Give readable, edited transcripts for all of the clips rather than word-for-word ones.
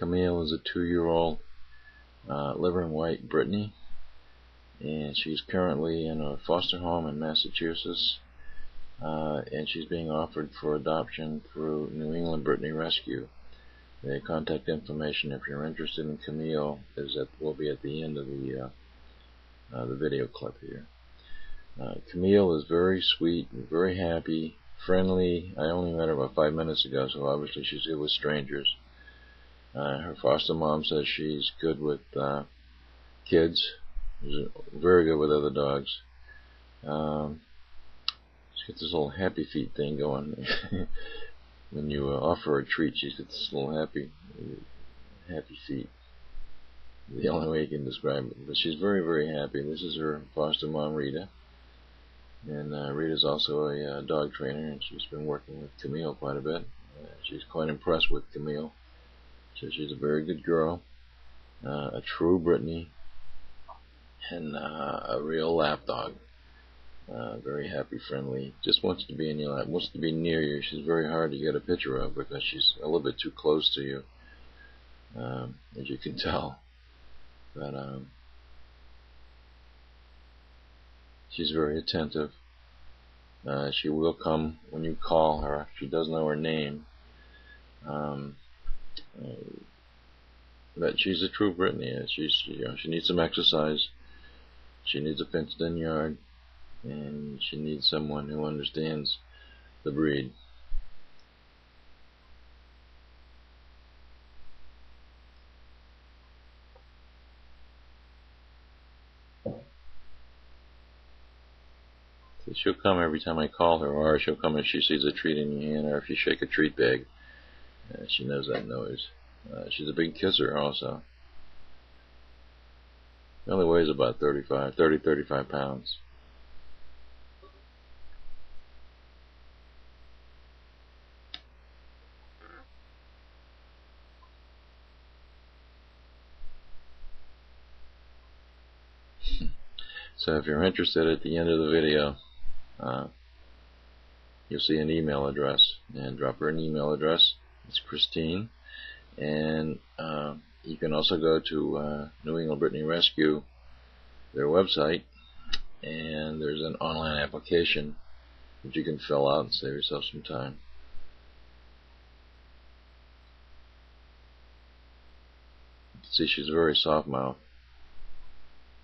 Camille is a 2-year-old liver and white Brittany, and she's currently in a foster home in Massachusetts, and she's being offered for adoption through New England Brittany Rescue. The contact information, if you're interested in Camille, will be at the end of the video clip here. Camille is very sweet, very happy, friendly. I only met her about 5 minutes ago, so obviously she's good with strangers. Her foster mom says she's good with kids. She's very good with other dogs. She's got this little happy feet thing going. When you offer her a treat, she's got this little happy feet. The only way you can describe it. But she's very, very happy. This is her foster mom, Rita. And Rita's also a dog trainer, and she's been working with Camille quite a bit. She's quite impressed with Camille. So she's a very good girl, a true Brittany, and a real lap dog. Very happy, friendly, just wants to be in your lap, wants to be near you. She's very hard to get a picture of because she's a little bit too close to you, as you can tell. But she's very attentive. She will come when you call her. She does know her name. But she's a true Brittany. She needs some exercise. She needs a fenced-in yard, and she needs someone who understands the breed. So she'll come every time I call her, or she'll come if she sees a treat in your hand, or if you shake a treat bag. She knows that noise. She's a big kisser also. She only weighs about 35 pounds. So if you're interested, at the end of the video, you'll see an email address, and drop her an email address. It's Christine, and you can also go to New England Brittany Rescue, their website, and there's an online application that you can fill out and save yourself some time. See, she's very soft-mouthed.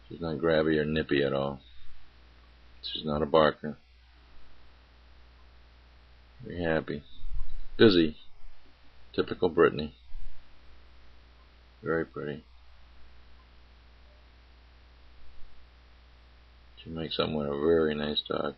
She's not grabby or nippy at all. She's not a barker. Very happy. Busy. Typical Brittany. Very pretty. She makes someone a very nice dog.